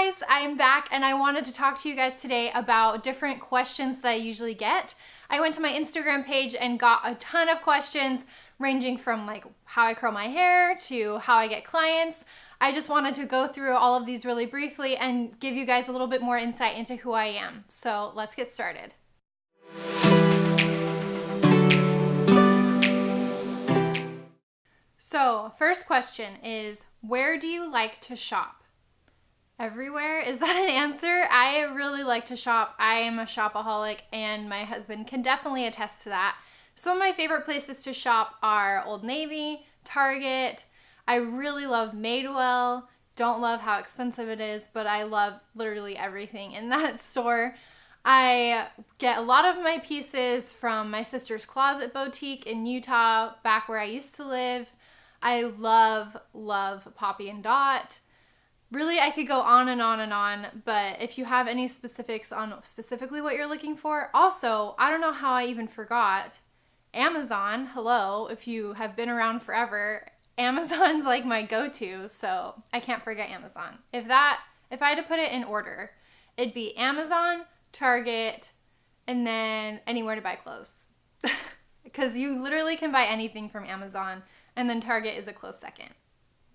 guys, I'm back and I wanted to talk to you guys today about different questions that I usually get. I went to my Instagram page and got a ton of questions ranging from like how I curl my hair to how I get clients. I just wanted to go through all of these really briefly and give you guys a little bit more insight into who I am. So let's get started. So first question is, where do you like to shop? Everywhere? Is that an answer? I really like to shop. I am a shopaholic and my husband can definitely attest to that. Some of my favorite places to shop are Old Navy, Target. I really love Madewell. Don't love how expensive it is, but I love literally everything in that store. I get a lot of my pieces from my sister's closet boutique in Utah, back where I used to live. I love Poppy and Dot. Really, I could go on and on and on, but if you have any specifics on specifically what you're looking for. Also, I don't know how I even forgot, Amazon, hello, if you have been around forever, Amazon's like my go-to, so I can't forget Amazon. If I had to put it in order, it'd be Amazon, Target, and then anywhere to buy clothes. Because you literally can buy anything from Amazon, and then Target is a close second.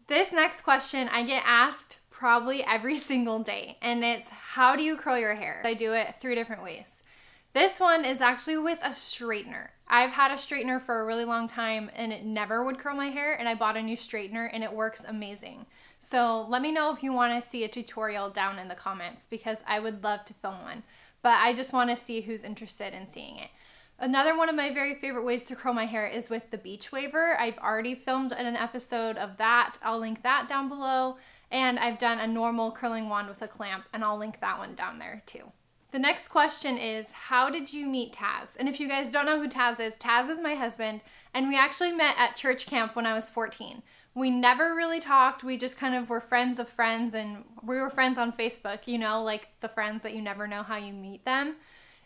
This next question I get asked probably every single day, and it's, how do you curl your hair? I do it 3 different ways. This one is actually with a straightener. I've had a straightener for a really long time and it never would curl my hair, and I bought a new straightener and it works amazing. So let me know if you want to see a tutorial down in the comments, because I would love to film one, but I just want to see who's interested in seeing it. Another one of my very favorite ways to curl my hair is with the beach waver. I've already filmed an episode of that. I'll link that down below. And I've done a normal curling wand with a clamp, and I'll link that one down there too. The next question is, how did you meet Taz? And if you guys don't know who Taz is my husband, and we actually met at church camp when I was 14. We never really talked. We just kind of were friends of friends, and we were friends on Facebook, you know, like the friends that you never know how you meet them.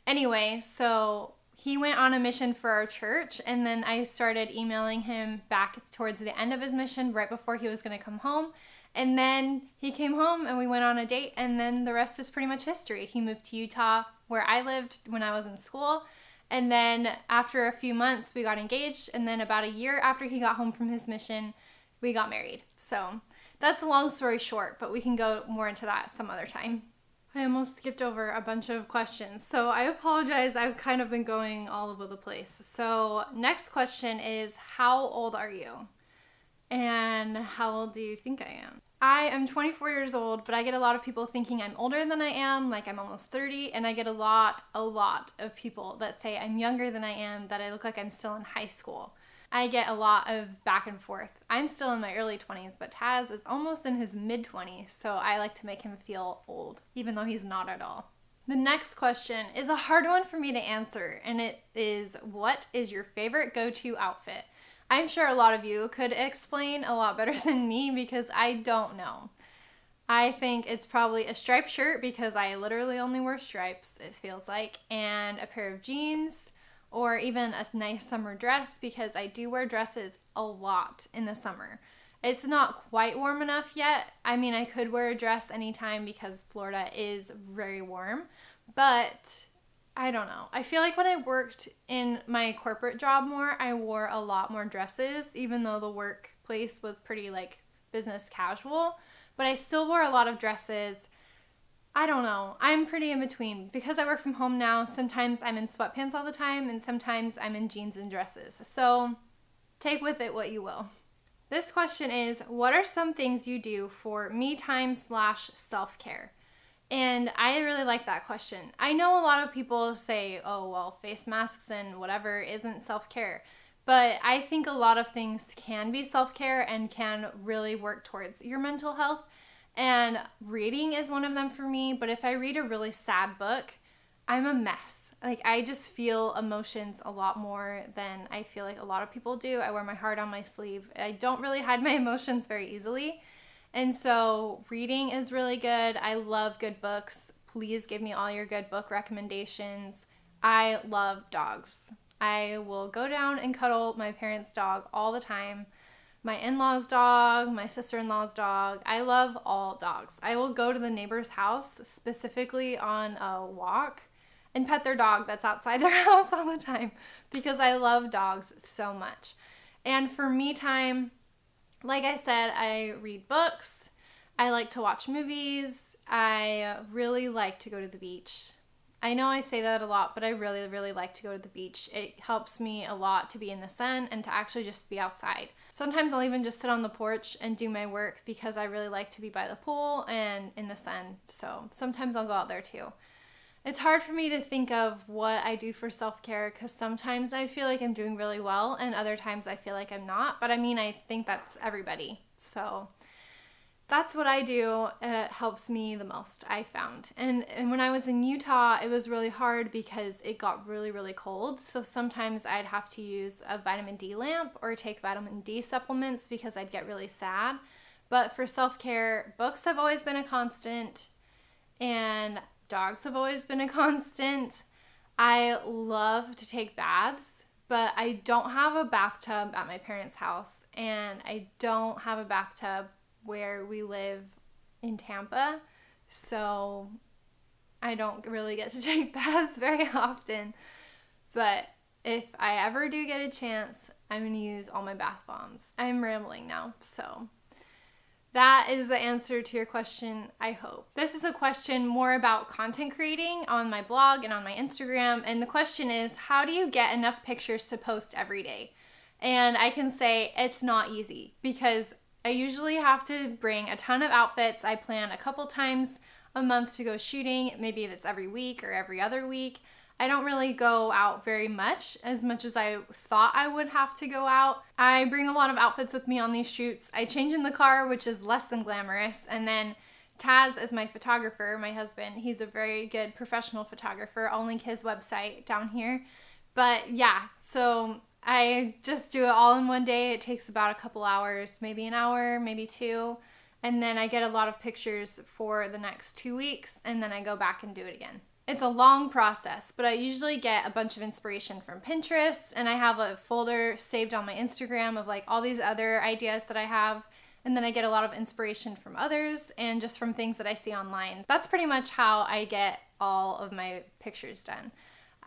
Anyway, so he went on a mission for our church, and then I started emailing him back towards the end of his mission, right before he was going to come home. And then he came home and we went on a date, and then the rest is pretty much history. He moved to Utah, where I lived when I was in school. And then after a few months, we got engaged. And then about a year after he got home from his mission, we got married. So that's a long story short, but we can go more into that some other time. I almost skipped over a bunch of questions, so I apologize. I've kind of been going all over the place. So next question is, how old are you? And how old do you think I am? I am 24 years old, but I get a lot of people thinking I'm older than I am, like I'm almost 30, and I get a lot of people that say I'm younger than I am, that I look like I'm still in high school. I get a lot of back and forth. I'm still in my early 20s, but Taz is almost in his mid-20s, so I like to make him feel old, even though he's not at all. The next question is a hard one for me to answer, and it is, what is your favorite go-to outfit? I'm sure a lot of you could explain a lot better than me, because I don't know. I think it's probably a striped shirt, because I literally only wear stripes, it feels like, and a pair of jeans, or even a nice summer dress, because I do wear dresses a lot in the summer. It's not quite warm enough yet. I mean, I could wear a dress anytime because Florida is very warm, but I don't know. I feel like when I worked in my corporate job more, I wore a lot more dresses, even though the workplace was pretty like business casual, but I still wore a lot of dresses. I don't know. I'm pretty in between. Because I work from home now, sometimes I'm in sweatpants all the time, and sometimes I'm in jeans and dresses. So take with it what you will. This question is, what are some things you do for me time / self-care? And I really like that question. I know a lot of people say, oh, well, face masks and whatever isn't self-care. But I think a lot of things can be self-care and can really work towards your mental health. And reading is one of them for me. But if I read a really sad book, I'm a mess. Like, I just feel emotions a lot more than I feel like a lot of people do. I wear my heart on my sleeve. I don't really hide my emotions very easily. And so reading is really good. I love good books. Please give me all your good book recommendations. I love dogs. I will go down and cuddle my parents' dog all the time. my in-laws' dog, my sister-in-law's dog. I love all dogs. I will go to the neighbor's house specifically on a walk and pet their dog that's outside their house all the time because I love dogs so much. And for me time, like I said, I read books. I like to watch movies. I really like to go to the beach. I know I say that a lot, but I really, really like to go to the beach. It helps me a lot to be in the sun and to actually just be outside. Sometimes I'll even just sit on the porch and do my work because I really like to be by the pool and in the sun. So sometimes I'll go out there too. It's hard for me to think of what I do for self-care because sometimes I feel like I'm doing really well and other times I feel like I'm not. But I mean, I think that's everybody. So that's what I do. It helps me the most, I found. And when I was in Utah, it was really hard because it got really, really cold. So sometimes I'd have to use a vitamin D lamp or take vitamin D supplements because I'd get really sad. But for self-care, books have always been a constant and dogs have always been a constant. I love to take baths, but I don't have a bathtub at my parents' house and I don't have a bathtub where we live in Tampa, so I don't really get to take baths very often. But if I ever do get a chance, I'm going to use all my bath bombs. I'm rambling now, so that is the answer to your question, I hope. This is a question more about content creating on my blog and on my Instagram, and the question is, how do you get enough pictures to post every day? And I can say it's not easy because I usually have to bring a ton of outfits. I plan a couple times a month to go shooting. Maybe it's every week or every other week. I don't really go out very much as I thought I would have to go out. I bring a lot of outfits with me on these shoots. I change in the car, which is less than glamorous. And then Taz is my photographer, my husband. He's a very good professional photographer. I'll link his website down here. But yeah, so I just do it all in one day. It takes about a couple hours, maybe an hour, maybe two. And then I get a lot of pictures for the next 2 weeks, and then I go back and do it again. It's a long process, but I usually get a bunch of inspiration from Pinterest, and I have a folder saved on my Instagram of like all these other ideas that I have. And then I get a lot of inspiration from others and just from things that I see online. That's pretty much how I get all of my pictures done.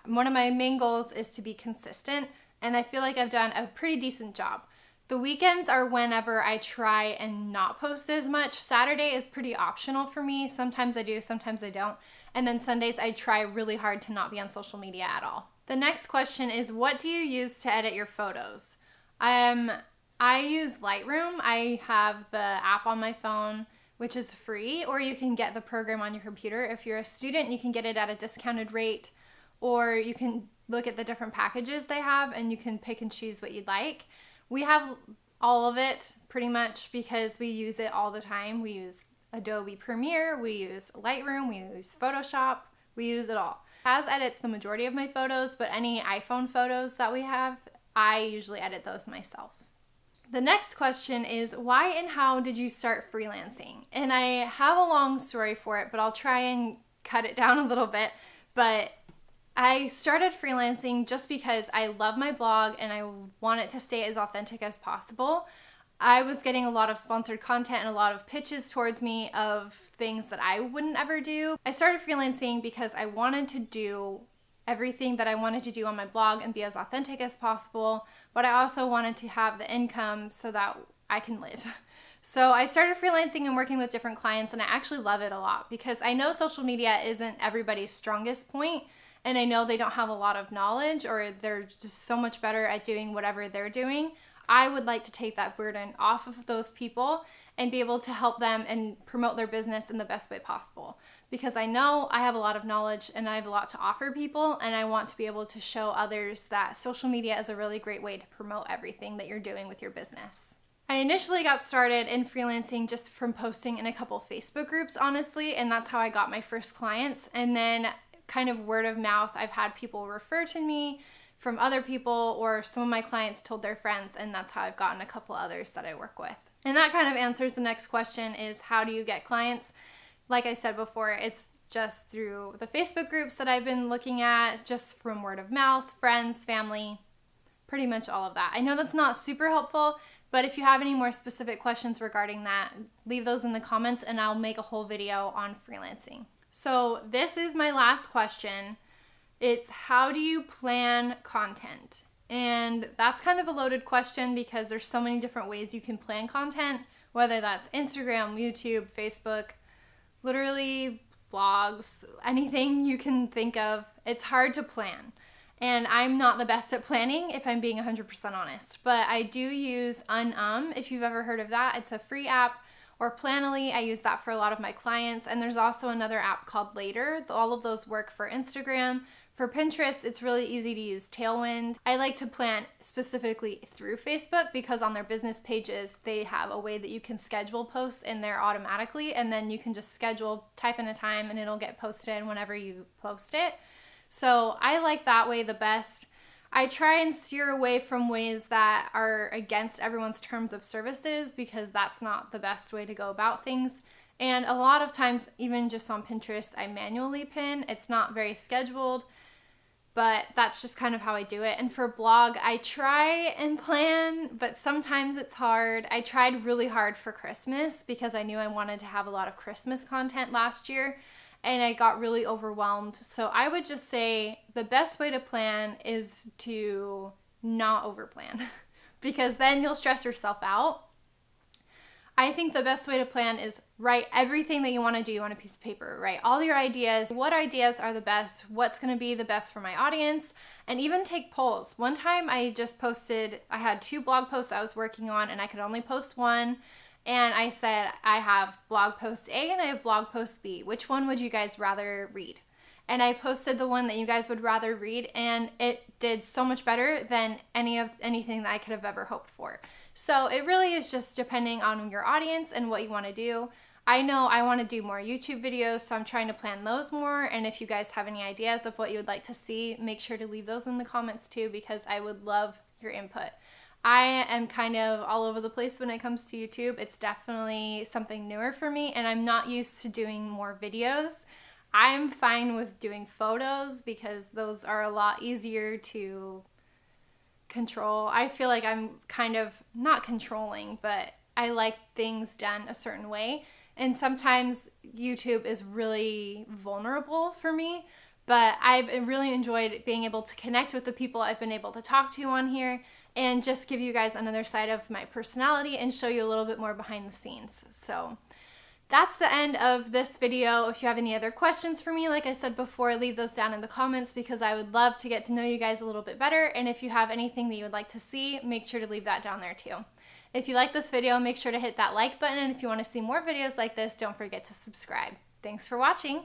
One of my main goals is to be consistent, and I feel like I've done a pretty decent job. The weekends are whenever I try and not post as much. Saturday is pretty optional for me. Sometimes I do, sometimes I don't. And then Sundays I try really hard to not be on social media at all. The next question is, what do you use to edit your photos? I use Lightroom. I have the app on my phone, which is free, or you can get the program on your computer. If you're a student, you can get it at a discounted rate, or you can look at the different packages they have and you can pick and choose what you'd like. We have all of it pretty much because we use it all the time. We use Adobe Premiere, we use Lightroom, we use Photoshop, we use it all. Taz edits the majority of my photos, but any iPhone photos that we have, I usually edit those myself. The next question is, why and how did you start freelancing? And I have a long story for it, but I'll try and cut it down a little bit. But I started freelancing just because I love my blog and I want it to stay as authentic as possible. I was getting a lot of sponsored content and a lot of pitches towards me of things that I wouldn't ever do. I started freelancing because I wanted to do everything that I wanted to do on my blog and be as authentic as possible, but I also wanted to have the income so that I can live. So I started freelancing and working with different clients, and I actually love it a lot because I know social media isn't everybody's strongest point, and I know they don't have a lot of knowledge or they're just so much better at doing whatever they're doing. I would like to take that burden off of those people and be able to help them and promote their business in the best way possible. Because I know I have a lot of knowledge and I have a lot to offer people, and I want to be able to show others that social media is a really great way to promote everything that you're doing with your business. I initially got started in freelancing just from posting in a couple Facebook groups, honestly, and that's how I got my first clients. And then kind of word of mouth, I've had people refer to me from other people, or some of my clients told their friends, and that's how I've gotten a couple others that I work with. And that kind of answers the next question, is how do you get clients? Like I said before, it's just through the Facebook groups that I've been looking at, just from word of mouth, friends, family, pretty much all of that. I know that's not super helpful, But if you have any more specific questions regarding that, leave those in the comments and I'll make a whole video on freelancing. So this is my last question. It's how do you plan content? And that's kind of a loaded question because there's so many different ways you can plan content, whether that's Instagram, YouTube, Facebook, literally blogs, anything you can think of. It's hard to plan. And I'm not the best at planning, if I'm being 100% honest. But I do use if you've ever heard of that. It's a free app. Or Planoly, I use that for a lot of my clients. And there's also another app called Later. All of those work for Instagram. For Pinterest, it's really easy to use Tailwind. I like to plan specifically through Facebook because on their business pages, they have a way that you can schedule posts in there automatically. And then you can just type in a time, and it'll get posted whenever you post it. So I like that way the best. I try and steer away from ways that are against everyone's terms of services because that's not the best way to go about things. And a lot of times, even just on Pinterest, I manually pin. It's not very scheduled, but that's just kind of how I do it. And for blog, I try and plan, but sometimes it's hard. I tried really hard for Christmas because I knew I wanted to have a lot of Christmas content last year. And I got really overwhelmed. So I would just say the best way to plan is to not overplan because then you'll stress yourself out. I think the best way to plan is write everything that you want to do on a piece of paper. Write all your ideas. What ideas are the best? What's going to be the best for my audience? And even take polls. One time I had 2 blog posts I was working on and I could only post one. And I said, I have blog post A and I have blog post B. Which one would you guys rather read? And I posted the one that you guys would rather read, and it did so much better than anything that I could have ever hoped for. So it really is just depending on your audience and what you want to do. I know I want to do more YouTube videos, so I'm trying to plan those more. And if you guys have any ideas of what you would like to see, make sure to leave those in the comments too, because I would love your input. I am kind of all over the place when it comes to YouTube. It's definitely something newer for me, and I'm not used to doing more videos. I'm fine with doing photos because those are a lot easier to control. I feel like I'm kind of not controlling, but I like things done a certain way. And sometimes YouTube is really vulnerable for me, but I've really enjoyed being able to connect with the people I've been able to talk to on here and just give you guys another side of my personality and show you a little bit more behind the scenes. So that's the end of this video. If you have any other questions for me, like I said before, leave those down in the comments because I would love to get to know you guys a little bit better. And if you have anything that you would like to see, make sure to leave that down there too. If you like this video, make sure to hit that like button. And if you want to see more videos like this, don't forget to subscribe. Thanks for watching.